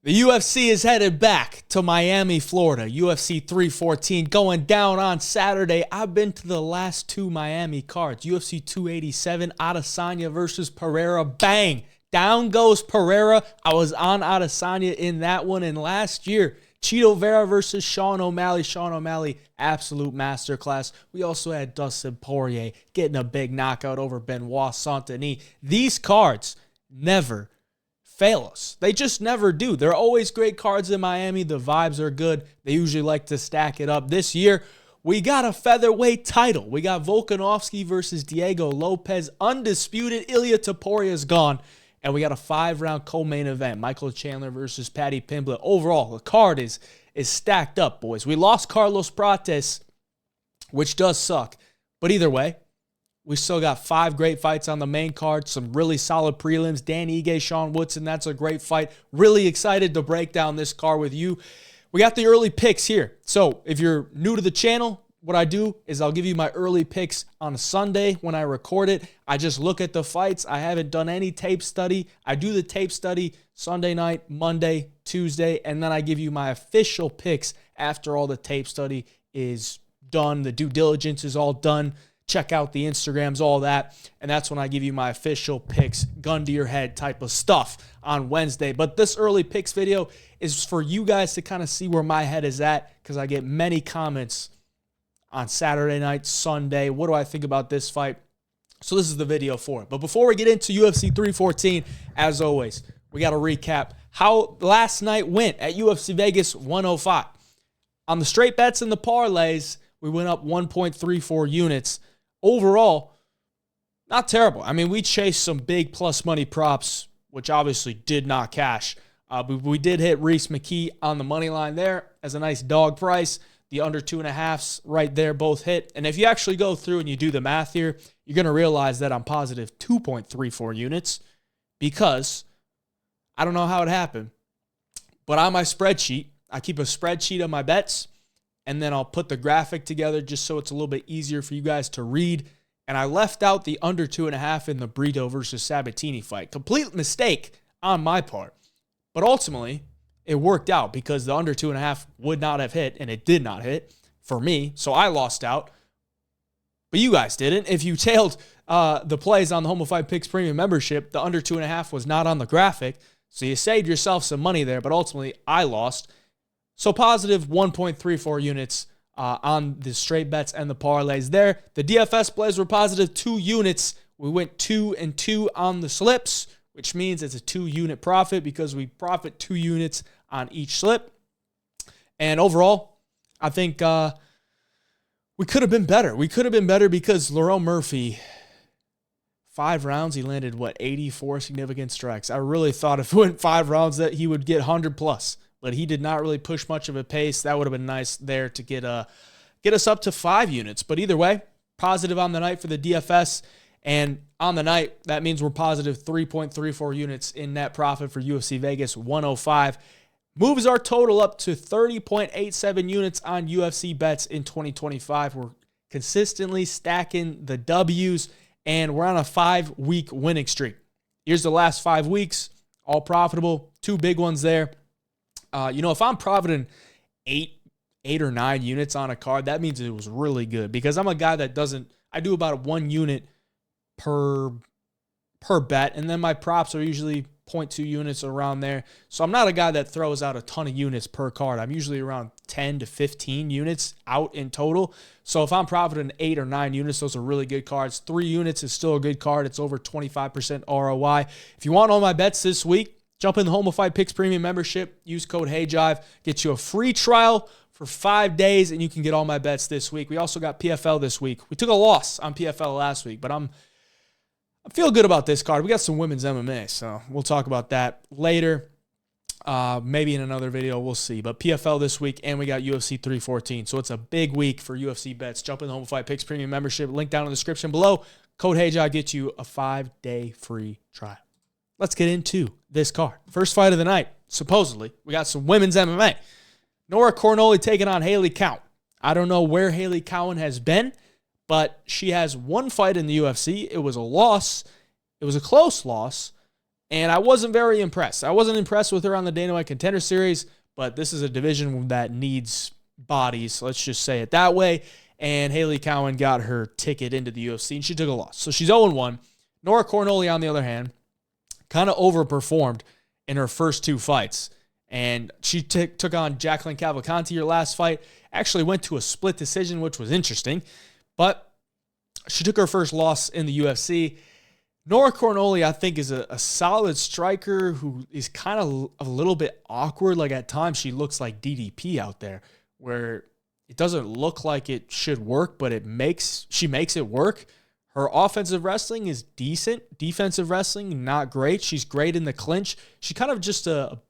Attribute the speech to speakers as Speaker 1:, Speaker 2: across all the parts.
Speaker 1: The UFC is headed back to Miami, Florida. UFC 314 going down on Saturday. I've been to the last two Miami cards. UFC 287, Adesanya versus Pereira. Bang! Down goes Pereira. I was on Adesanya in that one. And last year, Chito Vera versus Sean O'Malley. Sean O'Malley, absolute masterclass. We also had Dustin Poirier getting a big knockout over Benoit Saint-Denis. These cards never fail us. They just never do. They're always great cards in Miami. The vibes are good. They usually like to stack it up. This year, we got a featherweight title. We got Volkanovski versus Diego Lopes. Undisputed. Ilia Topuria is gone. And we got a 5-round co-main event. Michael Chandler versus Paddy Pimblett. Overall, the card is stacked up, boys. We lost Carlos Prates, which does suck. But either way, we still got 5 great fights on the main card. Some really solid prelims. Dan Ige, Sean Woodson, that's a great fight. Really excited to break down this card with you. We got the early picks here. So if you're new to the channel, what I do is I'll give you my early picks on a Sunday when I record it. I just look at the fights. I haven't done any tape study. I do the tape study Sunday night, Monday, Tuesday, and then I give you my official picks after all the tape study is done. The due diligence is all done. Check out the Instagrams, all that. And that's when I give you my official picks, gun to your head type of stuff on Wednesday. But this early picks video is for you guys to kind of see where my head is at because I get many comments on Saturday night, Sunday. What do I think about this fight? So this is the video for it. But before we get into UFC 314, as always, we got to recap how last night went at UFC Vegas 105. On the straight bets and the parlays, we went up 1.34 units. Overall, not terrible. I mean, we chased some big plus money props, which obviously did not cash. We did hit Reese McKee on the money line there as a nice dog price. The under 2.5s right there both hit. And if you actually go through and you do the math here, you're going to realize that I'm positive 2.34 units because I don't know how it happened. But on my spreadsheet, I keep a spreadsheet of my bets. And then I'll put the graphic together just so it's a little bit easier for you guys to read. And I left out the under 2.5 in the Brito versus Sabatini fight. Complete mistake on my part. But ultimately, it worked out because the under 2.5 would not have hit, and it did not hit for me. So I lost out. But you guys didn't. If you tailed the plays on the Home of Fight Picks Premium membership, the under 2.5 was not on the graphic. So you saved yourself some money there, but ultimately I lost. So positive 1.34 units on the straight bets and the parlays there. The DFS plays were positive 2 units. We went 2 and 2 on the slips, which means it's a 2-unit profit because we profit 2 units on each slip. And overall, I think we could have been better. We could have been better because Lerone Murphy, 5 rounds, he landed, 84 significant strikes. I really thought if it went 5 rounds that he would get 100 plus. But he did not really push much of a pace. That would have been nice there to get us up to 5 units. But either way, positive on the night for the DFS. And on the night, that means we're positive 3.34 units in net profit for UFC Vegas 105. Moves our total up to 30.87 units on UFC bets in 2025. We're consistently stacking the W's, and we're on a 5-week winning streak. Here's the last 5 weeks, all profitable. 2 big ones there. If I'm profiting 8 or 9 units on a card, that means it was really good because I'm a guy that I do about 1 unit per bet, and then my props are usually 0.2 units around there. So I'm not a guy that throws out a ton of units per card. I'm usually around 10 to 15 units out in total. So if I'm profiting 8 or 9 units, those are really good cards. 3 units is still a good card. It's over 25% ROI. If you want all my bets this week, jump in the Home of Fight Picks Premium membership. Use code HeyJive. Get you a free trial for 5 days, and you can get all my bets this week. We also got PFL this week. We took a loss on PFL last week, but I feel good about this card. We got some women's MMA, so we'll talk about that later. Maybe in another video. We'll see. But PFL this week, and we got UFC 314. So it's a big week for UFC bets. Jump in the Home of Fight Picks Premium membership. Link down in the description below. Code HeyJive gets you a 5-day free trial. Let's get into this card. First fight of the night, supposedly, we got some women's MMA. Nora Cornolle taking on Haley Cowan. I don't know where Haley Cowan has been, but she has 1 fight in the UFC. It was a loss. It was a close loss, And I wasn't very impressed. I wasn't impressed with her on the Dana White Contender Series, but this is a division that needs bodies. Let's just say it that way. And Haley Cowan got her ticket into the UFC, and she took a loss. So she's 0-1. Nora Cornolle, on the other hand, kind of overperformed in her first 2 fights. And she took on Jacqueline Cavalcanti her last fight. Actually went to a split decision, which was interesting. But she took her first loss in the UFC. Nora Cornolle, I think, is a solid striker who is kind of a little bit awkward. Like, at times, she looks like DDP out there, where it doesn't look like it should work, but she makes it work. Her offensive wrestling is decent. Defensive wrestling, not great. She's great in the clinch. She's kind of just a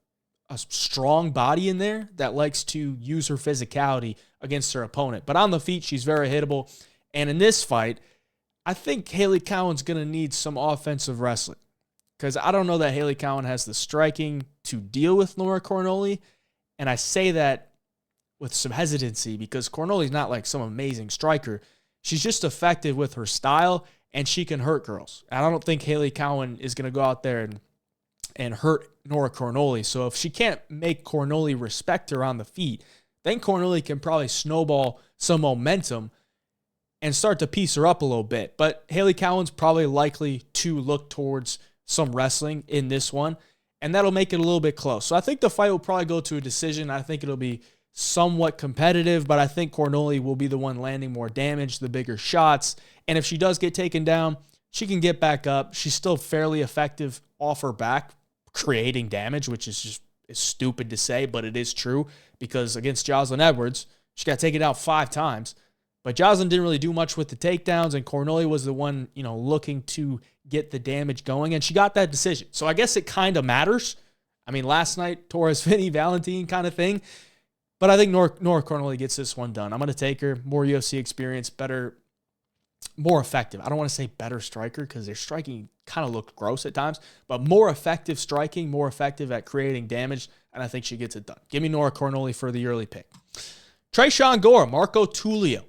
Speaker 1: strong body in there that likes to use her physicality against her opponent. But on the feet, she's very hittable. And in this fight, I think Haley Cowan's going to need some offensive wrestling, because I don't know that Haley Cowan has the striking to deal with Nora Cornolle. And I say that with some hesitancy because Cornolle's not like some amazing striker. She's just effective with her style, and she can hurt girls. And I don't think Haley Cowan is going to go out there and hurt Nora Cornolle. So if she can't make Cornolle respect her on the feet, then Cornolle can probably snowball some momentum and start to piece her up a little bit. But Haley Cowan's probably likely to look towards some wrestling in this one, and that'll make it a little bit close. So I think the fight will probably go to a decision. I think it'll be somewhat competitive, but I think Cornolle will be the one landing more damage, the bigger shots. And if she does get taken down, she can get back up. She's still fairly effective off her back, creating damage, which is stupid to say, but it is true, because against Jocelyn Edwards, she got taken out 5 times. But Jocelyn didn't really do much with the takedowns, and Cornolle was the one, looking to get the damage going, and she got that decision. So I guess it kind of matters. I mean, last night, Torres, Finney, Valentine kind of thing. But I think Nora Cornolle gets this one done. I'm going to take her. More UFC experience, better, more effective. I don't want to say better striker because their striking kind of looked gross at times, but more effective striking, more effective at creating damage, and I think she gets it done. Give me Nora Cornolle for the early pick. Tresean Gore, Marco Tulio.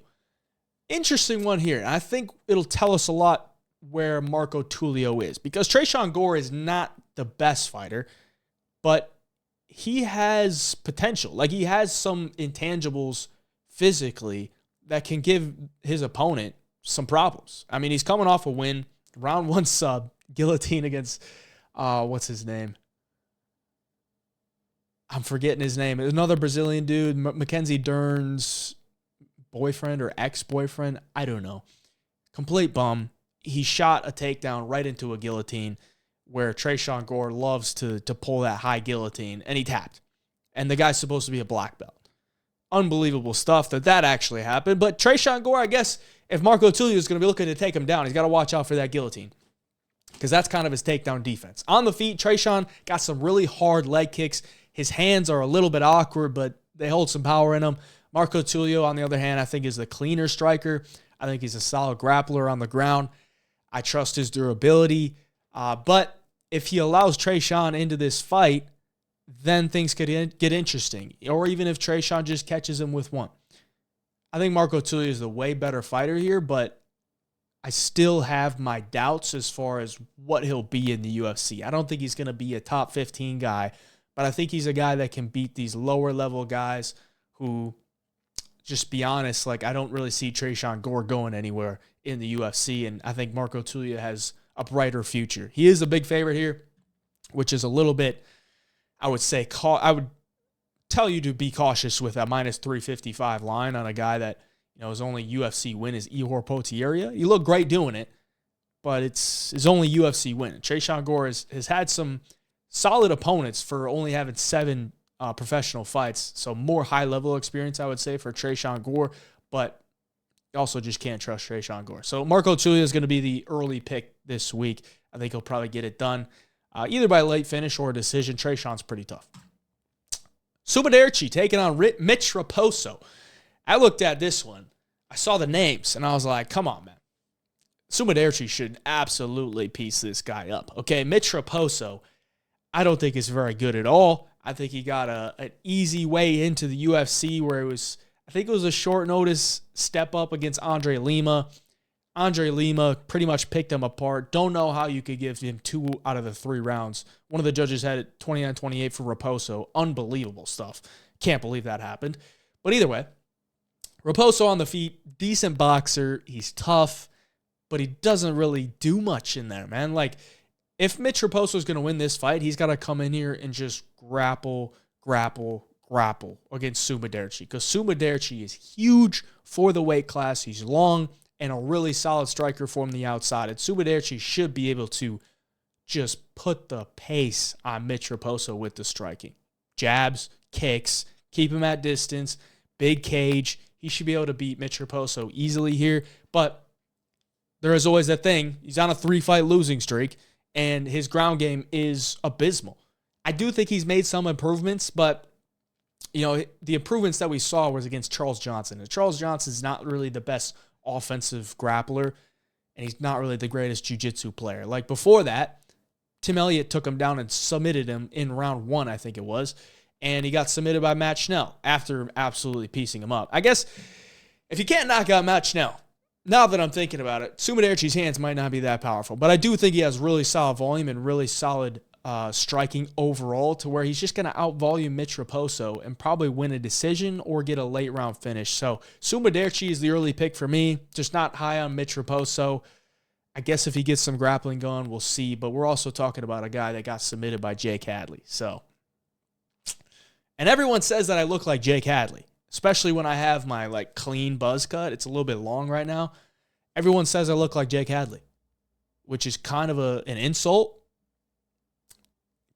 Speaker 1: Interesting one here. I think it'll tell us a lot where Marco Tulio is, because Tresean Gore is not the best fighter, but he has potential. Like, he has some intangibles physically that can give his opponent some problems. I mean, he's coming off a win, round 1 sub, guillotine against, what's his name? I'm forgetting his name. Another Brazilian dude, Mackenzie Dern's boyfriend or ex-boyfriend. I don't know. Complete bum. He shot a takedown right into a guillotine, where Tresean Gore loves to pull that high guillotine, and he tapped. And the guy's supposed to be a black belt. Unbelievable stuff that actually happened. But Tresean Gore, I guess, if Marco Tulio is going to be looking to take him down, he's got to watch out for that guillotine, because that's kind of his takedown defense. On the feet, Tresean got some really hard leg kicks. His hands are a little bit awkward, but they hold some power in them. Marco Tulio, on the other hand, I think is the cleaner striker. I think he's a solid grappler on the ground. I trust his durability. But if he allows Tresean into this fight, then things could get interesting. Or even if Tresean just catches him with one. I think Marco Tulio is the way better fighter here, but I still have my doubts as far as what he'll be in the UFC. I don't think he's going to be a top 15 guy, but I think he's a guy that can beat these lower level guys who, just be honest, like, I don't really see Tresean Gore going anywhere in the UFC, and I think Marco Tulio has a brighter future. He is a big favorite here, which is a little bit, I would say, I would tell you to be cautious with a minus 355 line on a guy that, his only UFC win is Ihor Potieria. He looked great doing it, but it's his only UFC win. Tresean Gore has had some solid opponents for only having 7 professional fights, so more high-level experience, I would say, for Tresean Gore, but you also just can't trust Tresean Gore. So Marco Tulio is going to be the early pick this week. I think he'll probably get it done either by late finish or a decision. Tresean's pretty tough. Sumudaerji taking on Mitch Raposo. I looked at this one. I saw the names, and I was like, come on, man. Sumudaerji should absolutely piece this guy up. Okay, Mitch Raposo, I don't think is very good at all. I think he got an easy way into the UFC where I think it was a short notice step up against Andre Lima. Andre Lima pretty much picked him apart. Don't know how you could give him 2 out of the 3 rounds. One of the judges had it 29-28 for Raposo. Unbelievable stuff. Can't believe that happened. But either way, Raposo on the feet, decent boxer. He's tough, but he doesn't really do much in there, man. Like, if Mitch Raposo is going to win this fight, he's got to come in here and just grapple against Sumudaerji. Because Sumudaerji is huge for the weight class. He's long and a really solid striker from the outside. And Sumudaerji should be able to just put the pace on Mitch Raposo with the striking. Jabs, kicks, keep him at distance, big cage. He should be able to beat Mitch Raposo easily here. But there is always that thing. He's on a 3-fight losing streak, and his ground game is abysmal. I do think he's made some improvements, but the improvements that we saw was against Charles Johnson. And Charles Johnson's not really the best offensive grappler, and he's not really the greatest jiu-jitsu player. Like before that, Tim Elliott took him down and submitted him in round 1, I think it was, and he got submitted by Matt Schnell after absolutely piecing him up. I guess if you can't knock out Matt Schnell, now that I'm thinking about it, Sumudaerji's hands might not be that powerful, but I do think he has really solid volume and really solid striking overall to where he's just going to out-volume Mitch Raposo and probably win a decision or get a late-round finish. So Sumudaerji is the early pick for me, just not high on Mitch Raposo. I guess if he gets some grappling going, we'll see. But we're also talking about a guy that got submitted by Jake Hadley. And everyone says that I look like Jake Hadley, especially when I have my clean buzz cut. It's a little bit long right now. Everyone says I look like Jake Hadley, which is kind of an insult,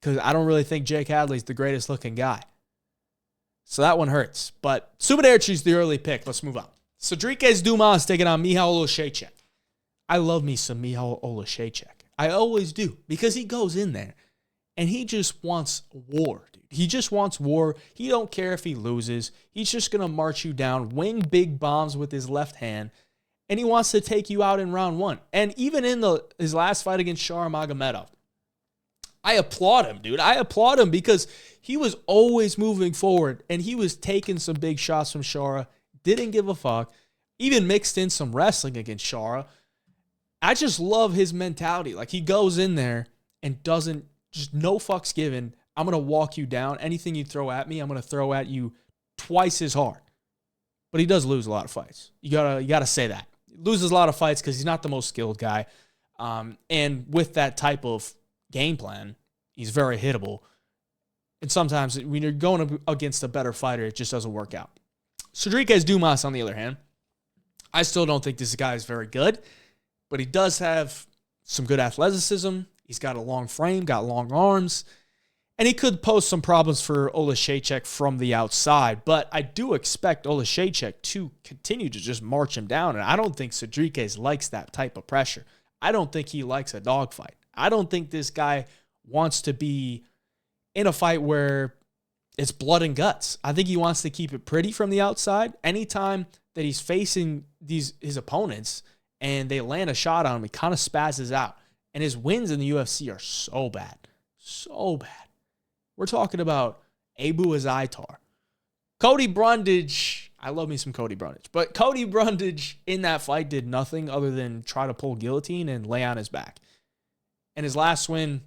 Speaker 1: because I don't really think Jake Hadley's the greatest looking guy. So that one hurts. But Sumudaerji's the early pick. Let's move on. Cedriques Dumas taking on Michał Oleksiejczuk. I love me some Michał Oleksiejczuk. I always do, because he goes in there and he just wants war, dude. He just wants war. He don't care if he loses. He's just going to march you down, wing big bombs with his left hand, and he wants to take you out in round 1. And even in his last fight against Shara Magomedov, I applaud him, dude. I applaud him because he was always moving forward, and he was taking some big shots from Shara, didn't give a fuck, even mixed in some wrestling against Shara. I just love his mentality. Like, he goes in there and doesn't, just no fucks given. I'm going to walk you down. Anything you throw at me, I'm going to throw at you twice as hard. But he does lose a lot of fights. You gotta say that. He loses a lot of fights because he's not the most skilled guy. And with that type of game plan, he's very hittable. And sometimes when you're going against a better fighter, it just doesn't work out. Cedriques Dumas, on the other hand, I still don't think this guy is very good, but he does have some good athleticism. He's got a long frame, got long arms, and he could pose some problems for Oleksiejczuk from the outside. But I do expect Oleksiejczuk to continue to just march him down, and I don't think Cedriques likes that type of pressure. I don't think he likes a dogfight. I don't think this guy wants to be in a fight where it's blood and guts. I think he wants to keep it pretty from the outside. Anytime that he's facing his opponents and they land a shot on him, he kind of spazzes out. And his wins in the UFC are so bad. So bad. We're talking about Abu Azaitar. Cody Brundage. I love me some Cody Brundage. But Cody Brundage in that fight did nothing other than try to pull guillotine and lay on his back. And his last win,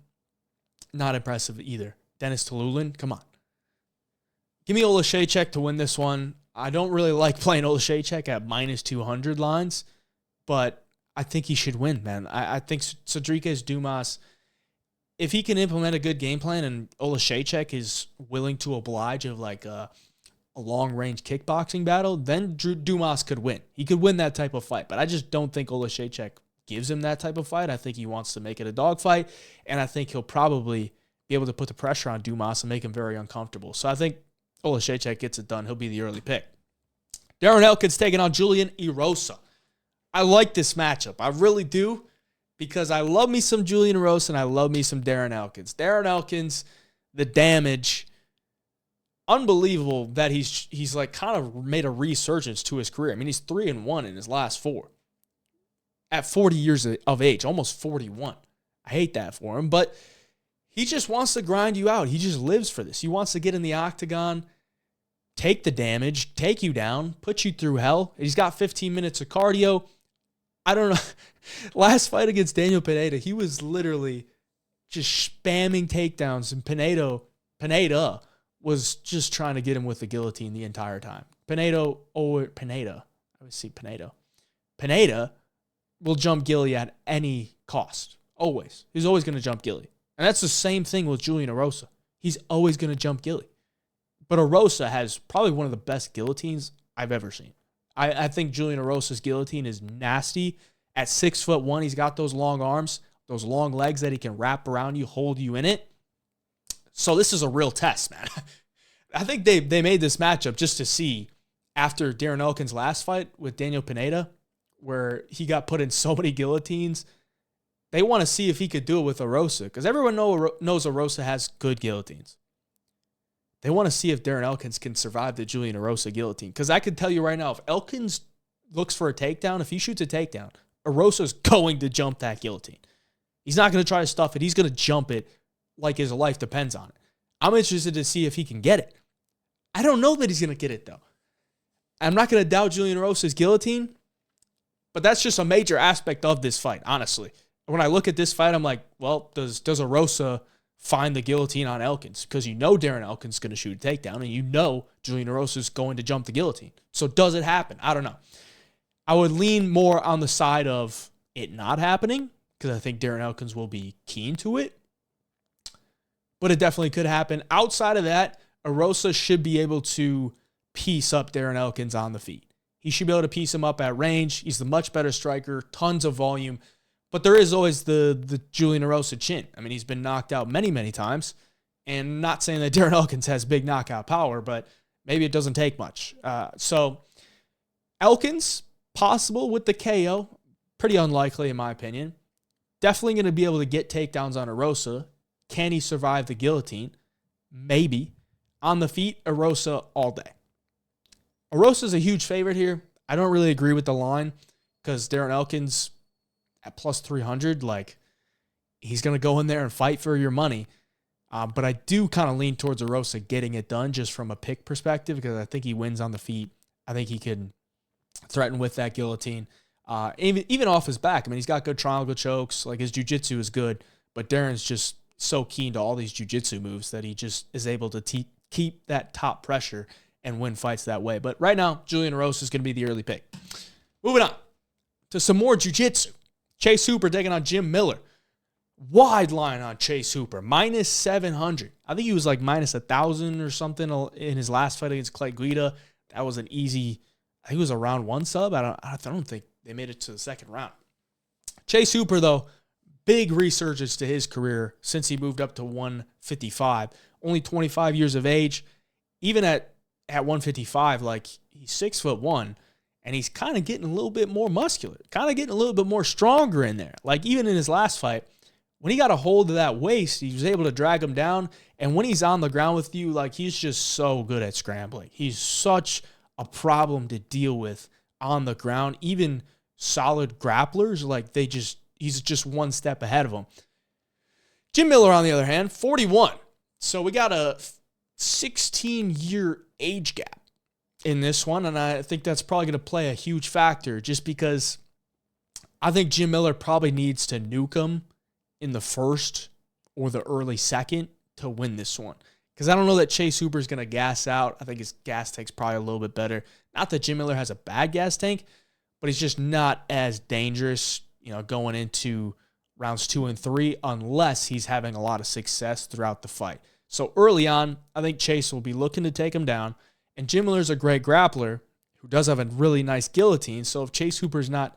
Speaker 1: not impressive either. Dennis Tululin, come on. Give me Oleksiejczuk to win this one. I don't really like playing Oleksiejczuk at minus 200 lines, but I think he should win, man. I think Cedriques Dumas, if he can implement a good game plan and Oleksiejczuk is willing to oblige of like a long-range kickboxing battle, then Dumas could win. He could win that type of fight, but I just don't think Oleksiejczuk gives him that type of fight. I think he wants to make it a dogfight, and I think he'll probably be able to put the pressure on Dumas and make him very uncomfortable. So I think Oleksiejczuk gets it done. He'll be the early pick. Darren Elkins taking on Julian Erosa. I like this matchup. I really do, because I love me some Julian Erosa and I love me some Darren Elkins. Darren Elkins, the damage, unbelievable that he's like kind of made a resurgence to his career. I mean, he's 3-1 in his last 4 at 40 years of age, almost 41. I hate that for him, but he just wants to grind you out. He just lives for this. He wants to get in the octagon, take the damage, take you down, put you through hell. He's got 15 minutes of cardio. I don't know. Last fight against Daniel Pineda, he was literally just spamming takedowns, and Pineda was just trying to get him with the guillotine the entire time. Pineda will jump Gilly at any cost. Always. He's always going to jump Gilly. And that's the same thing with Julian Erosa. He's always going to jump Gilly. But Erosa has probably one of the best guillotines I've ever seen. I think Julian Erosa's guillotine is nasty. At 6'1", he's got those long arms, those long legs that he can wrap around you, hold you in it. So this is a real test, man. I think they made this matchup just to see, after Darren Elkins' last fight with Daniel Pineda, where he got put in so many guillotines, they want to see if he could do it with Erosa, because everyone knows Erosa has good guillotines. They want to see if Darren Elkins can survive the Julian Erosa guillotine. Because I can tell you right now, if Elkins looks for a takedown, if he shoots a takedown, Erosa's going to jump that guillotine. He's not going to try to stuff it. He's going to jump it like his life depends on it. I'm interested to see if he can get it. I don't know that he's going to get it, though. I'm not going to doubt Julian Erosa's guillotine, but that's just a major aspect of this fight, honestly. When I look at this fight, I'm like, well, does Erosa find the guillotine on Elkins? Because you know Darren Elkins is going to shoot a takedown, and you know Julian Erosa is going to jump the guillotine. So does it happen? I don't know. I would lean more on the side of it not happening, because I think Darren Elkins will be keen to it. But it definitely could happen. Outside of that, Erosa should be able to piece up Darren Elkins on the feet. He should be able to piece him up at range. He's the much better striker, tons of volume. But there is always the Julian Erosa chin. I mean, he's been knocked out many, many times. And not saying that Darren Elkins has big knockout power, but maybe it doesn't take much. So Elkins, possible with the KO. Pretty unlikely, in my opinion. Definitely going to be able to get takedowns on Erosa. Can he survive the guillotine? Maybe. On the feet, Erosa all day. Erosa's a huge favorite here. I don't really agree with the line because Darren Elkins at plus 300, like, he's going to go in there and fight for your money. But I do kind of lean towards Erosa getting it done just from a pick perspective because I think he wins on the feet. I think he can threaten with that guillotine. Even off his back. I mean, he's got good triangle chokes. Like, his jiu-jitsu is good. But Darren's just so keen to all these jiu-jitsu moves that he just is able to keep that top pressure and win fights that way. But right now, Julian Erosa is going to be the early pick. Moving on to some more jiu-jitsu. Chase Hooper taking on Jim Miller. Wide line on Chase Hooper. Minus 700. I think he was like minus 1,000 or something in his last fight against Clay Guida. That was an easy, I think it was a round one sub. I don't think they made it to the second round. Chase Hooper, though, big resurgence to his career since he moved up to 155. Only 25 years of age. Even at 155, like, he's 6'1", and he's kind of getting a little bit more muscular, kind of getting a little bit more stronger in there. Like, even in his last fight, when he got a hold of that waist, he was able to drag him down. And when he's on the ground with you, like, he's just so good at scrambling. He's such a problem to deal with on the ground. Even solid grapplers, like, he's just one step ahead of him. Jim Miller, on the other hand, 41. So we got a 16-year age gap in this one, and I think that's probably going to play a huge factor just because I think Jim Miller probably needs to nuke him in the first or the early second to win this one. Because I don't know that Chase Hooper is going to gas out. I think his gas tank's probably a little bit better. Not that Jim Miller has a bad gas tank, but he's just not as dangerous, going into rounds 2 and 3 unless he's having a lot of success throughout the fight. So early on, I think Chase will be looking to take him down. And Jim Miller's a great grappler who does have a really nice guillotine. So if Chase Hooper's not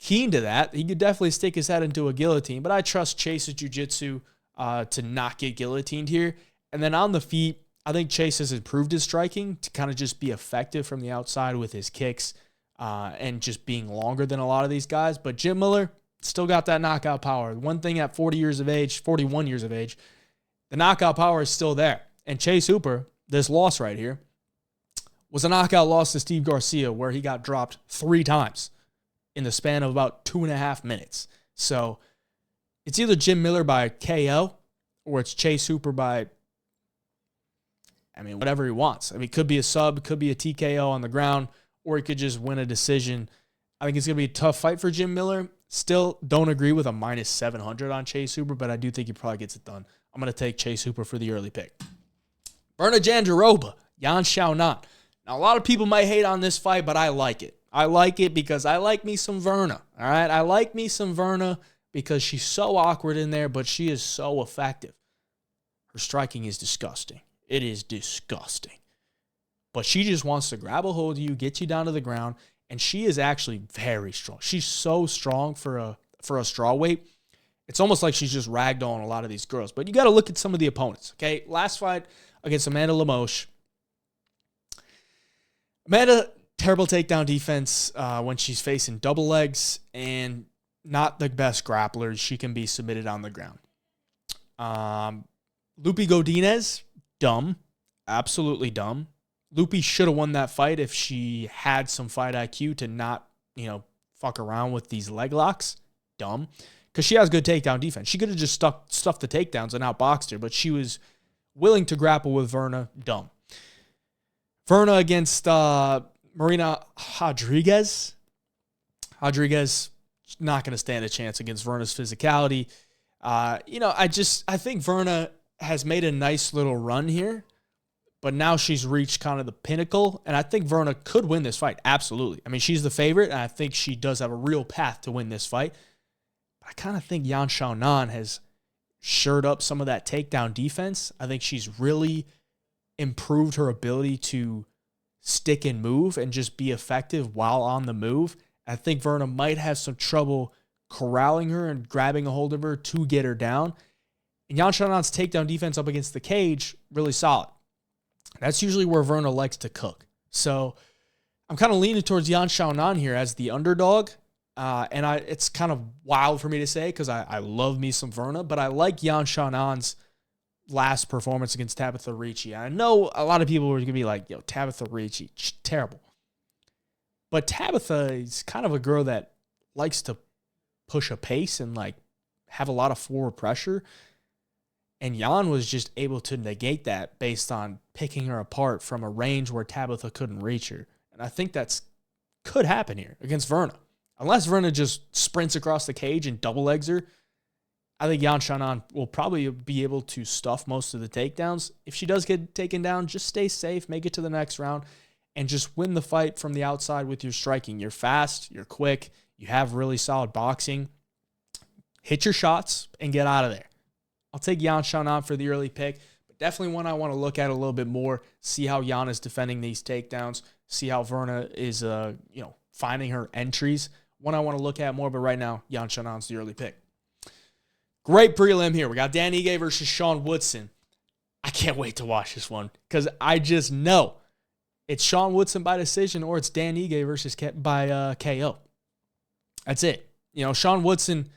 Speaker 1: keen to that, he could definitely stick his head into a guillotine. But I trust Chase's jiu-jitsu to not get guillotined here. And then on the feet, I think Chase has improved his striking to kind of just be effective from the outside with his kicks and just being longer than a lot of these guys. But Jim Miller still got that knockout power. One thing at 41 years of age, the knockout power is still there. And Chase Hooper, this loss right here, was a knockout loss to Steve Garcia where he got dropped 3 times in the span of about 2.5 minutes. So it's either Jim Miller by KO or it's Chase Hooper by, whatever he wants. It could be a sub, could be a TKO on the ground, or he could just win a decision I think it's going to be a tough fight for Jim Miller. Still don't agree with a minus 700 on Chase Hooper, but I do think he probably gets it done. I'm going to take Chase Hooper for the early pick. Berna Jandiroba, Xionan. Now, a lot of people might hate on this fight, but I like it. I like it because I like me some Verna, all right? I like me some Verna because she's so awkward in there, but she is so effective. Her striking is disgusting. It is disgusting. But she just wants to grab a hold of you, get you down to the ground, and she is actually very strong. She's so strong for a strawweight. It's almost like she's just ragdolling a lot of these girls. But you got to look at some of the opponents, okay? Last fight against Amanda Lemos. Amanda, terrible takedown defense when she's facing double legs and not the best grappler. She can be submitted on the ground. Lupi Godinez, dumb. Absolutely dumb. Lupi should have won that fight if she had some fight IQ to not, fuck around with these leg locks. Dumb. Because she has good takedown defense. She could have just stuffed the takedowns and outboxed her, but she was willing to grapple with Verna. Dumb. Verna against Marina Rodriguez. Rodriguez not going to stand a chance against Verna's physicality. I think Verna has made a nice little run here, but now she's reached kind of the pinnacle, and I think Verna could win this fight. Absolutely. I mean, she's the favorite, and I think she does have a real path to win this fight. But I kind of think Xionan has shored up some of that takedown defense. I think she's really improved her ability to stick and move and just be effective while on the move. I think Verna might have some trouble corralling her and grabbing a hold of her to get her down. And Xionan's takedown defense up against the cage, really solid. That's usually where Verna likes to cook. So I'm kind of leaning towards Xionan here as the underdog. It's kind of wild for me to say because I love me some Verna, but I like Xionan's last performance against Tabitha Ricci. I know a lot of people are going to be like, Tabitha Ricci, terrible. But Tabitha is kind of a girl that likes to push a pace and have a lot of forward pressure. And Jan was just able to negate that based on picking her apart from a range where Tabitha couldn't reach her. And I think could happen here against Verna. Unless Verna just sprints across the cage and double legs her, I think Xionan will probably be able to stuff most of the takedowns. If she does get taken down, just stay safe, make it to the next round, and just win the fight from the outside with your striking. You're fast, you're quick, you have really solid boxing. Hit your shots and get out of there. I'll take Xionan for the early pick, but definitely one I want to look at a little bit more, see how Jan is defending these takedowns, see how Verna is finding her entries. One I want to look at more, but right now, Xionan's the early pick. Great prelim here. We got Dan Ige versus Sean Woodson. I can't wait to watch this one because I just know it's Sean Woodson by decision or it's Dan Ige versus by KO. That's it. Sean Woodson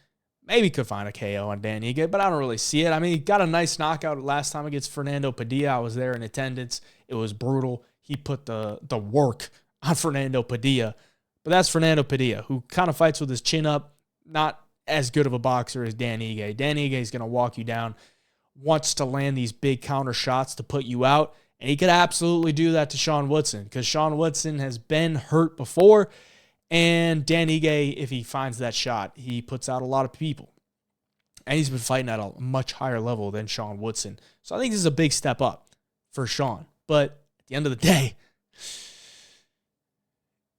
Speaker 1: maybe could find a KO on Dan Ige, but I don't really see it. I mean, he got a nice knockout last time against Fernando Padilla. I was there in attendance. It was brutal. He put the work on Fernando Padilla. But that's Fernando Padilla, who kind of fights with his chin up. Not as good of a boxer as Dan Ige. Dan Ige is going to walk you down, wants to land these big counter shots to put you out, and he could absolutely do that to Sean Woodson because Sean Woodson has been hurt before, and Dan Ige, if he finds that shot, he puts out a lot of people. And he's been fighting at a much higher level than Sean Woodson. So I think this is a big step up for Sean. But at the end of the day,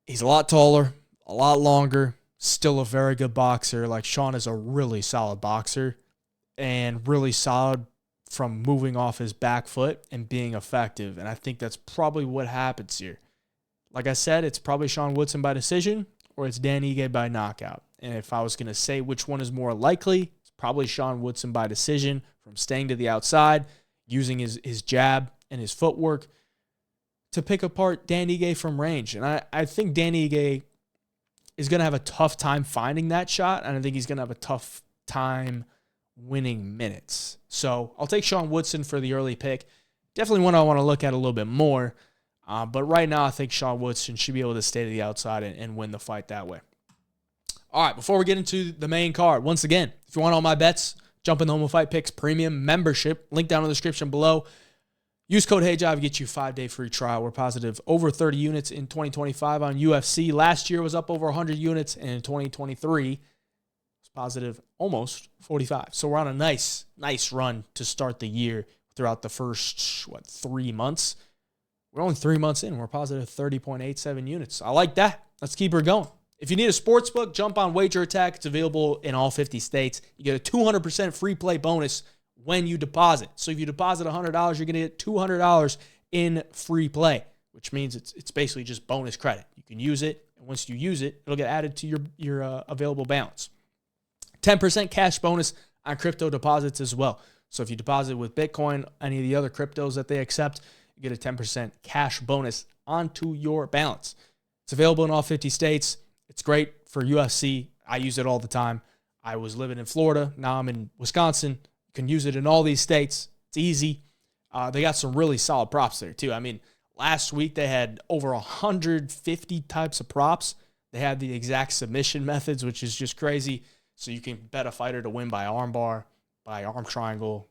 Speaker 1: he's a lot taller, a lot longer, still a very good boxer. Sean is a really solid boxer and really solid from moving off his back foot and being effective. And I think that's probably what happens here. Like I said, it's probably Sean Woodson by decision or it's Dan Ige by knockout. And if I was going to say which one is more likely, it's probably Sean Woodson by decision from staying to the outside, using his jab and his footwork to pick apart Dan Ige from range. And I think Dan Ige is going to have a tough time finding that shot, and I think he's going to have a tough time winning minutes. So I'll take Sean Woodson for the early pick. Definitely one I want to look at a little bit more. But right now, I think Sean Woodson should be able to stay to the outside and win the fight that way. All right, before we get into the main card, once again, if you want all my bets, jump in the Home of Fight Picks Premium membership. Link down in the description below. Use code HeyJob to get you a 5-day free trial. We're positive over 30 units in 2025 on UFC. Last year was up over 100 units, and in 2023, it's positive almost 45. So we're on a nice run to start the year throughout the first, 3 months. We're only 3 months in. We're positive 30.87 units. I like that. Let's keep her going. If you need a sports book, jump on Wager Attack. It's available in all 50 states. You get a 200% free play bonus when you deposit. So if you deposit $100, you're going to get $200 in free play, which means it's basically just bonus credit. You can use it, and once you use it, it'll get added to your available balance. 10% cash bonus on crypto deposits as well. So if you deposit with Bitcoin, any of the other cryptos that they accept, you get a 10% cash bonus onto your balance. It's available in all 50 states. It's great for UFC. I use it all the time. I was living in Florida. Now I'm in Wisconsin. You can use it in all these states. It's easy. They got some really solid props there, too. I mean, last week they had over 150 types of props. They had the exact submission methods, which is just crazy. So you can bet a fighter to win by armbar, by arm triangle,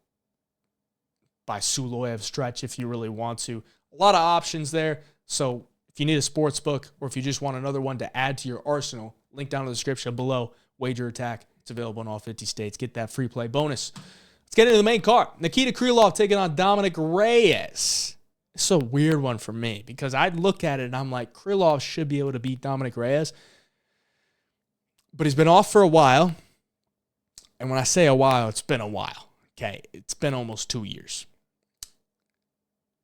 Speaker 1: by Suloev stretch if you really want to. A lot of options there. So if you need a sports book or if you just want another one to add to your arsenal, link down in the description below, Wager Attack. It's available in all 50 states. Get that free play bonus. Let's get into the main card. Nikita Krylov taking on Dominic Reyes. It's a weird one for me because I'd look at it and I'm like, Krylov should be able to beat Dominic Reyes. But he's been off for a while. And when I say a while, it's been a while. Okay, it's been almost 2 years.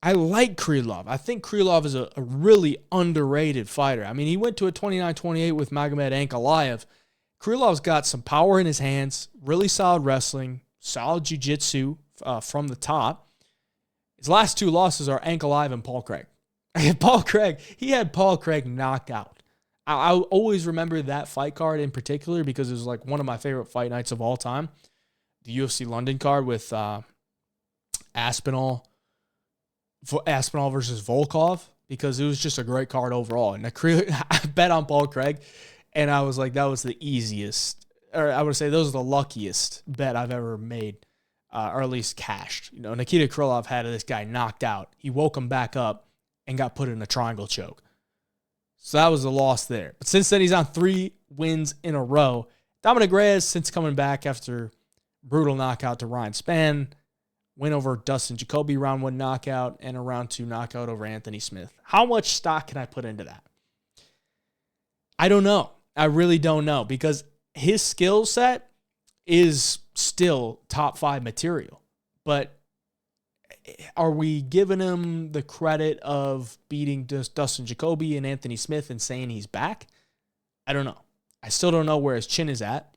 Speaker 1: I like Krylov. I think Krylov is a really underrated fighter. I mean, he went to a 29-28 with Magomed Ankalaev. Krylov's got some power in his hands, really solid wrestling, solid jiu-jitsu from the top. His last two losses are Ankalaev and Paul Craig. He had Paul Craig knocked out. I always remember that fight card in particular because it was like one of my favorite fight nights of all time. The UFC London card with Aspinall versus Volkov, because it was just a great card overall. And I bet on Paul Craig, and I was like, that was the easiest, or I would say those are the luckiest bet I've ever made, or at least cashed. You know, Nikita Krylov had this guy knocked out. He woke him back up and got put in a triangle choke. So that was a loss there. But since then, he's on 3 wins in a row. Dominic Reyes, since coming back after brutal knockout to Ryan Spann, win over Dustin Jacoby, round 1 knockout, and a round 2 knockout over Anthony Smith. How much stock can I put into that? I don't know. I really don't know, because his skill set is still top 5 material. But are we giving him the credit of beating Dustin Jacoby and Anthony Smith and saying he's back? I don't know. I still don't know where his chin is at,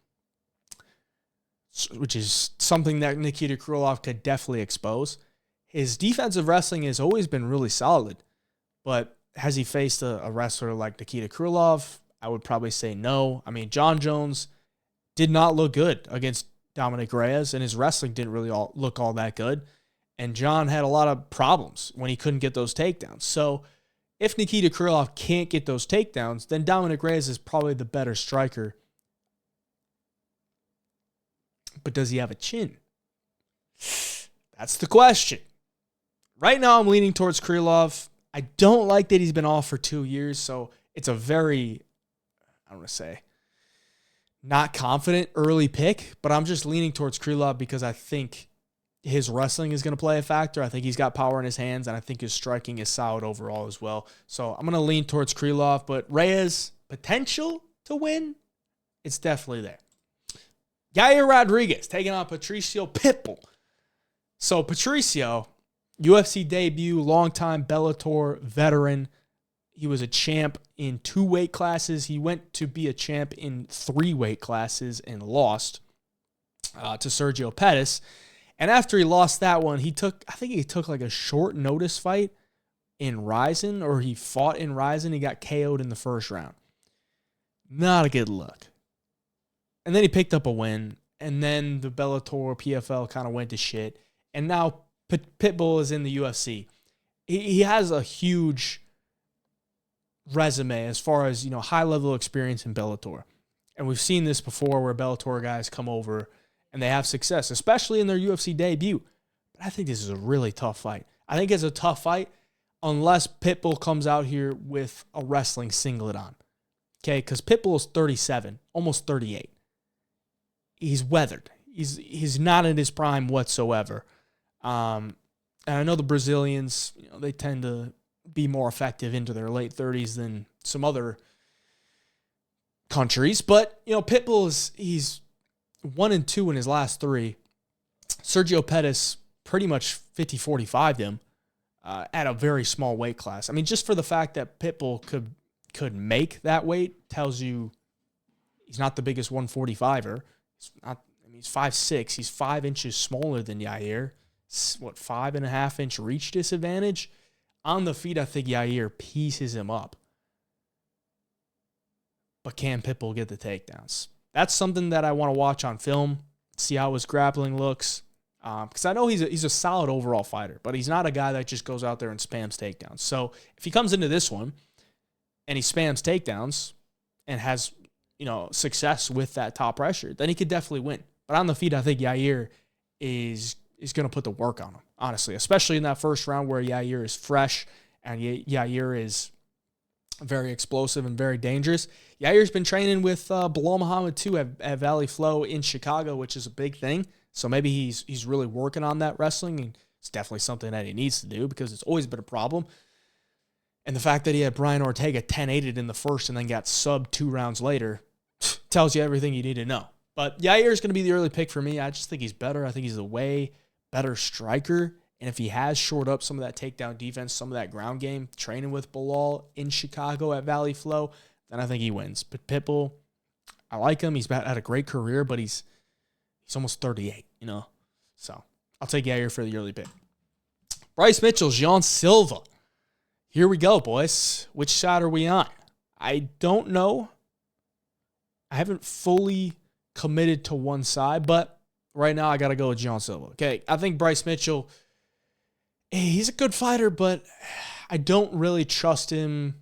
Speaker 1: which is something that Nikita Krylov could definitely expose. His defensive wrestling has always been really solid, but has he faced a wrestler like Nikita Krylov? I would probably say no. I mean, John Jones did not look good against Dominic Reyes, and his wrestling didn't really look all that good. And John had a lot of problems when he couldn't get those takedowns. So if Nikita Krylov can't get those takedowns, then Dominic Reyes is probably the better striker. But does he have a chin? That's the question. Right now, I'm leaning towards Krylov. I don't like that he's been off for 2 years, so it's a very, I don't want to say, not confident early pick, but I'm just leaning towards Krylov because I think his wrestling is going to play a factor. I think he's got power in his hands, and I think his striking is solid overall as well. So I'm going to lean towards Krylov, but Reyes' potential to win, it's definitely there. Yair Rodriguez taking on Patricio Pitbull. So Patricio, UFC debut, longtime Bellator veteran. He was a champ in 2 weight classes. He went to be a champ in 3 weight classes and lost to Sergio Pettis. And after he lost that one, I think he took like a short notice fight in Ryzen, or he fought in Ryzen. He got KO'd in the first round. Not a good look. And then he picked up a win, and then the Bellator PFL kind of went to shit. And now Pitbull is in the UFC. He has a huge resume as far as, high-level experience in Bellator. And we've seen this before where Bellator guys come over and they have success, especially in their UFC debut. But I think this is a really tough fight. I think it's a tough fight unless Pitbull comes out here with a wrestling singlet on. Okay, because Pitbull is 37, almost 38. He's weathered. He's not in his prime whatsoever. And I know the Brazilians, they tend to be more effective into their late 30s than some other countries. But, Pitbull he's 1-2 in his last 3. Sergio Pettis pretty much 50-45'd him at a very small weight class. I mean, just for the fact that Pitbull could make that weight tells you he's not the biggest 145er. He's 5'6". He's 5 inches smaller than Yair. 5.5-inch reach disadvantage? On the feet, I think Yair pieces him up. But can Pitbull get the takedowns? That's something that I want to watch on film, see how his grappling looks. Because I know he's a solid overall fighter, but he's not a guy that just goes out there and spams takedowns. So if he comes into this one and he spams takedowns and has success with that top pressure, then he could definitely win. But on the feet, I think Yair is going to put the work on him, honestly, especially in that first round where Yair is fresh and Yair is very explosive and very dangerous. Yair's been training with Bilal Muhammad too at Valley Flow in Chicago, which is a big thing. So maybe he's really working on that wrestling, and it's definitely something that he needs to do because it's always been a problem. And the fact that he had Brian Ortega 10-8'd in the first and then got subbed 2 rounds later tells you everything you need to know. But Yair is going to be the early pick for me. I just think he's better. I think he's a way better striker. And if he has shored up some of that takedown defense, some of that ground game, training with Bilal in Chicago at Valley Flow, then I think he wins. But Pitbull, I like him. He's had a great career, but he's almost 38, So I'll take Yair for the early pick. Bryce Mitchell, Jean Silva. Here we go, boys. Which side are we on? I don't know. I haven't fully committed to one side, but right now I got to go with Jean Silva. Okay, I think Bryce Mitchell, he's a good fighter, but I don't really trust him.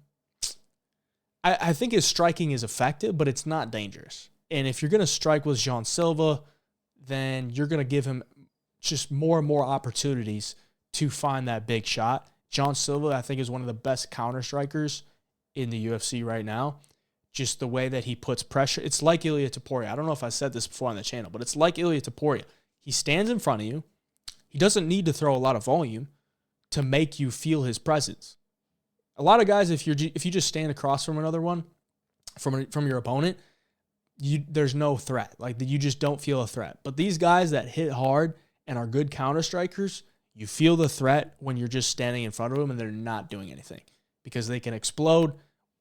Speaker 1: I think his striking is effective, but it's not dangerous. And if you're going to strike with Jean Silva, then you're going to give him just more and more opportunities to find that big shot. Jean Silva, I think, is one of the best counter strikers in the UFC right now. Just the way that he puts pressure. It's like Ilia Topuria. I don't know if I said this before on the channel, but it's like Ilia Topuria. He stands in front of you. He doesn't need to throw a lot of volume to make you feel his presence. A lot of guys, if you just stand across from another one, from your opponent, there's no threat. Like, you just don't feel a threat. But these guys that hit hard and are good counter strikers, you feel the threat when you're just standing in front of them and they're not doing anything because they can explode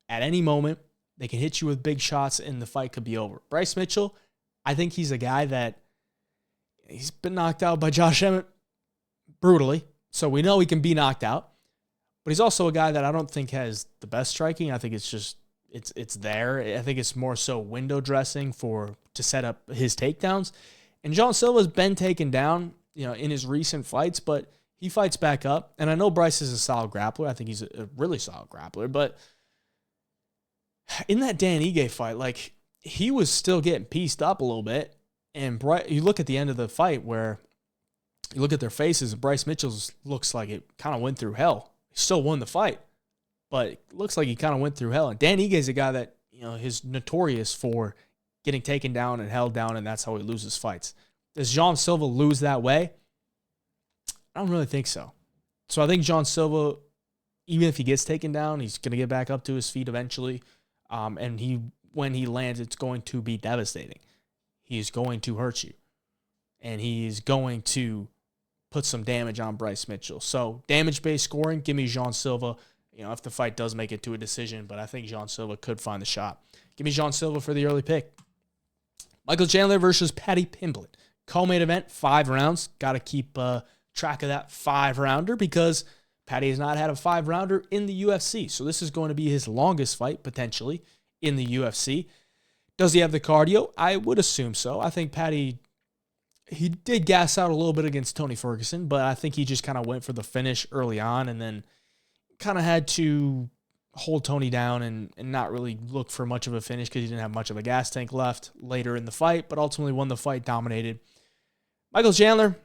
Speaker 1: at any moment. They can hit you with big shots and the fight could be over. Bryce Mitchell, I think he's a guy that he's been knocked out by Josh Emmett brutally. So we know he can be knocked out. But he's also a guy that I don't think has the best striking. I think it's just it's there. I think it's more so window dressing to set up his takedowns. And Jean Silva's been taken down, in his recent fights, but he fights back up. And I know Bryce is a solid grappler. I think he's a really solid grappler. But in that Dan Ige fight, he was still getting pieced up a little bit. And you look at the end of the fight where you look at their faces, and Bryce Mitchell's looks like it kind of went through hell. He still won the fight, but it looks like he kind of went through hell. And Dan Ige is a guy that, is notorious for getting taken down and held down, and that's how he loses fights. Does Jean Silva lose that way? I don't really think so. So I think Jean Silva, even if he gets taken down, he's going to get back up to his feet eventually. And when he lands, it's going to be devastating. He's going to hurt you. And he's going to put some damage on Bryce Mitchell. So damage-based scoring, give me Jean Silva. If the fight does make it to a decision, but I think Jean Silva could find the shot. Give me Jean Silva for the early pick. Michael Chandler versus Paddy Pimblett. Co-main event, 5 rounds. Got to keep track of that 5-rounder because Paddy has not had a 5-rounder in the UFC. So this is going to be his longest fight, potentially, in the UFC. Does he have the cardio? I would assume so. I think Paddy, he did gas out a little bit against Tony Ferguson, but I think he just kind of went for the finish early on and then kind of had to hold Tony down and not really look for much of a finish because he didn't have much of a gas tank left later in the fight, but ultimately won the fight, dominated. Michael Chandler,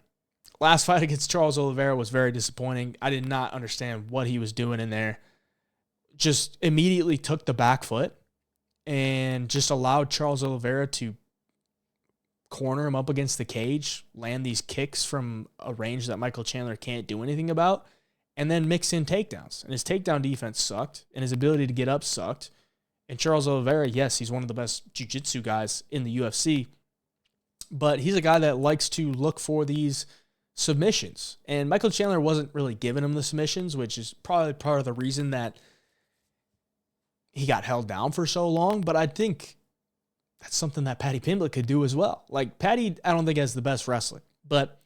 Speaker 1: Last fight against Charles Oliveira was very disappointing. I did not understand what he was doing in there. Just immediately took the back foot and just allowed Charles Oliveira to corner him up against the cage, land these kicks from a range that Michael Chandler can't do anything about, and then mix in takedowns. And his takedown defense sucked, and his ability to get up sucked. And Charles Oliveira, yes, he's one of the best jiu-jitsu guys in the UFC, but he's a guy that likes to look for these submissions. And Michael Chandler wasn't really giving him the submissions, which is probably part of the reason that he got held down for so long. But I think that's something that Paddy Pimblett could do as well. Like, Paddy, I don't think has the best wrestling, but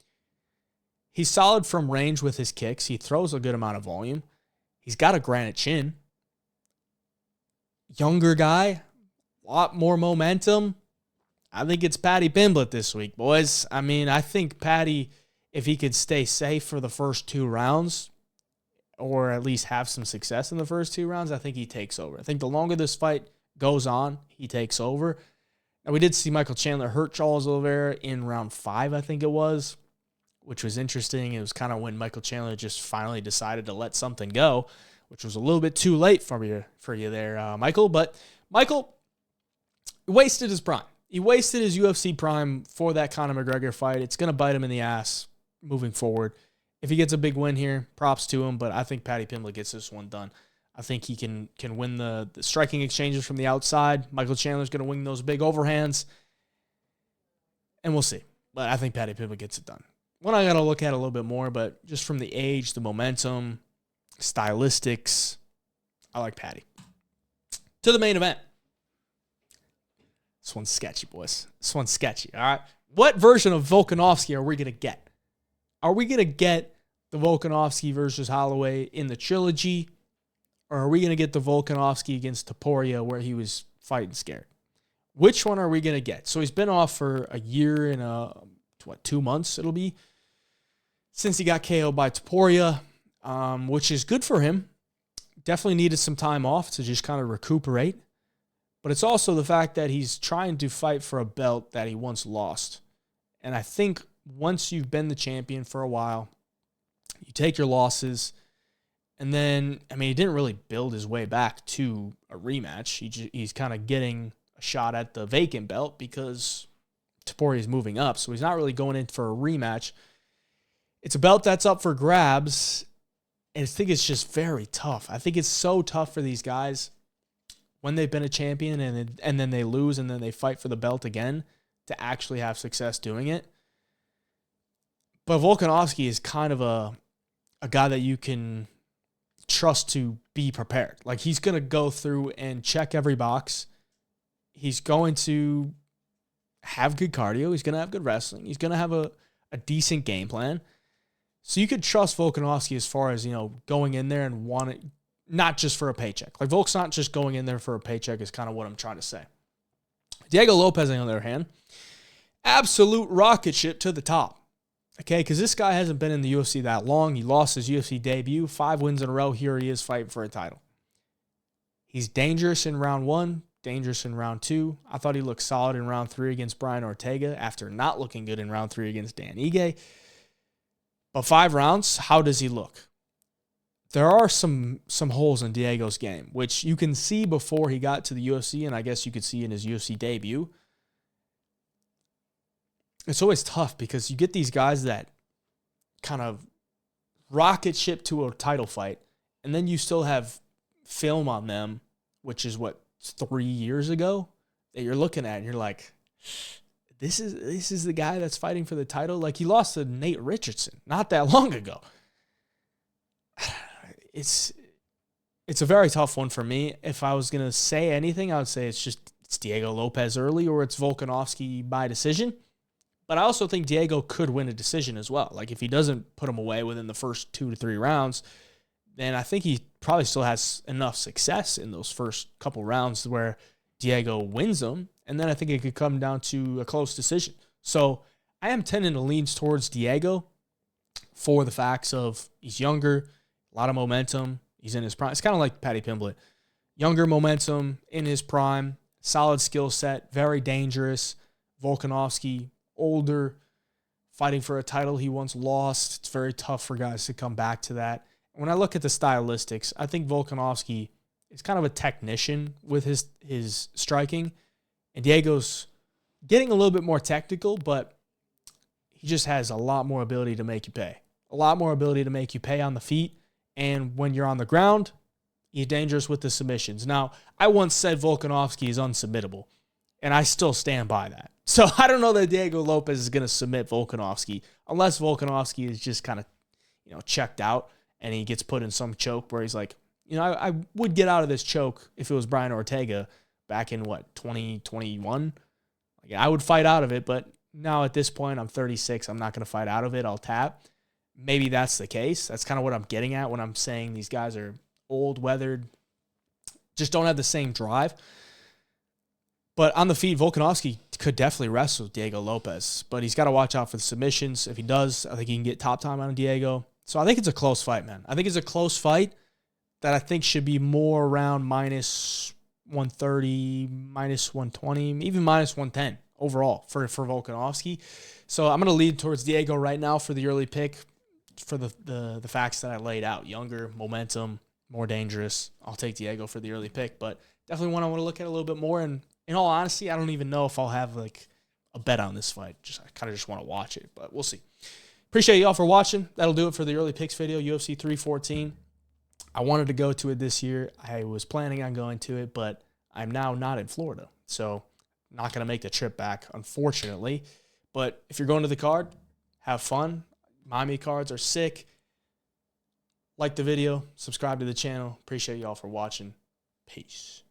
Speaker 1: he's solid from range with his kicks. He throws a good amount of volume. He's got a granite chin. Younger guy, a lot more momentum. I think it's Paddy Pimblett this week, boys. I mean, I think Paddy, if he could stay safe for the first 2 rounds, or at least have some success in the first 2 rounds, I think he takes over. I think the longer this fight goes on, he takes over. Now, we did see Michael Chandler hurt Charles Oliveira in round 5, I think it was, which was interesting. It was kind of when Michael Chandler just finally decided to let something go, which was a little bit too late for you there, Michael. But Michael wasted his prime. He wasted his UFC prime for that Conor McGregor fight. It's going to bite him in the ass moving forward. If he gets a big win here, props to him, but I think Paddy Pimblett gets this one done. I think he can win the striking exchanges from the outside. Michael Chandler's going to win those big overhands, and we'll see. But I think Paddy Pimblett gets it done. One I got to look at a little bit more, but just from the age, the momentum, stylistics, I like Paddy. To the main event. This one's sketchy, boys. This one's sketchy, all right? What version of Volkanovski are we going to get? Are we going to get the Volkanovski versus Holloway in the trilogy, or are we going to get the Volkanovski against Topuria where he was fighting scared? Which one are we going to get? So he's been off for a year and 2 months it'll be since he got KO'd by Topuria, which is good for him. Definitely needed some time off to just kind of recuperate. But it's also the fact that he's trying to fight for a belt that he once lost. And I think once you've been the champion for a while, you take your losses, and then, I mean, he didn't really build his way back to a rematch. He's kind of getting a shot at the vacant belt because Topuria is moving up, so he's not really going in for a rematch. It's a belt that's up for grabs, and I think it's just very tough. I think it's so tough for these guys when they've been a champion and then they lose and then they fight for the belt again to actually have success doing it. But Volkanovski is kind of a guy that you can trust to be prepared. Like, he's going to go through and check every box. He's going to have good cardio. He's going to have good wrestling. He's going to have a decent game plan. So you could trust Volkanovski as far as, going in there and want it, not just for a paycheck. Like, Volk's not just going in there for a paycheck is kind of what I'm trying to say. Diego Lopes, on the other hand, absolute rocket ship to the top. Okay, because this guy hasn't been in the UFC that long. He lost his UFC debut, 5 wins in a row. Here he is fighting for a title. He's dangerous in round 1, dangerous in round 2. I thought he looked solid in round 3 against Brian Ortega after not looking good in round 3 against Dan Ige. But 5 rounds, how does he look? There are some holes in Diego's game, which you can see before he got to the UFC, and I guess you could see in his UFC debut. It's always tough because you get these guys that kind of rocket ship to a title fight, and then you still have film on them, which is 3 years ago, that you're looking at, and you're like, this is the guy that's fighting for the title. Like, he lost to Nate Richardson not that long ago. It's a very tough one for me. If I was going to say anything, I would say it's Diego Lopes early, or it's Volkanovski by decision. But I also think Diego could win a decision as well. Like, if he doesn't put him away within the first 2 to 3 rounds, then I think he probably still has enough success in those first couple rounds where Diego wins them. And then I think it could come down to a close decision. So I am tending to lean towards Diego for the facts of he's younger, a lot of momentum. He's in his prime. It's kind of like Paddy Pimblett. Younger momentum, in his prime, solid skill set, very dangerous. Volkanovski, older, fighting for a title he once lost. It's very tough for guys to come back to that. When I look at the stylistics, I think Volkanovski is kind of a technician with his striking, and Diego's getting a little bit more technical, but he just has a lot more ability to make you pay. A lot more ability to make you pay on the feet, and when you're on the ground, he's dangerous with the submissions. Now, I once said Volkanovski is unsubmittable, and I still stand by that. So I don't know that Diego Lopes is going to submit Volkanovski unless Volkanovski is just kind of, checked out and he gets put in some choke where he's like, I would get out of this choke if it was Brian Ortega back in 2021. Like, I would fight out of it, but now at this point, I'm 36. I'm not going to fight out of it. I'll tap. Maybe that's the case. That's kind of what I'm getting at when I'm saying these guys are old, weathered, just don't have the same drive. But on the feet, Volkanovski could definitely wrestle Diego Lopes, but he's got to watch out for the submissions. If he does, I think he can get top time on Diego. So I think it's a close fight, man. I think it's a close fight that I think should be more around minus 130, minus 120, even minus 110 overall for Volkanovski. So I'm going to lead towards Diego right now for the early pick for the facts that I laid out. Younger, momentum, more dangerous. I'll take Diego for the early pick, but definitely one I want to look at a little bit more. And in all honesty, I don't even know if I'll have a bet on this fight. I kind of just want to watch it, but we'll see. Appreciate y'all for watching. That'll do it for the early picks video, UFC 314. I wanted to go to it this year. I was planning on going to it, but I'm now not in Florida, so not going to make the trip back, unfortunately. But if you're going to the card, have fun. Miami cards are sick. Like the video, subscribe to the channel. Appreciate y'all for watching. Peace.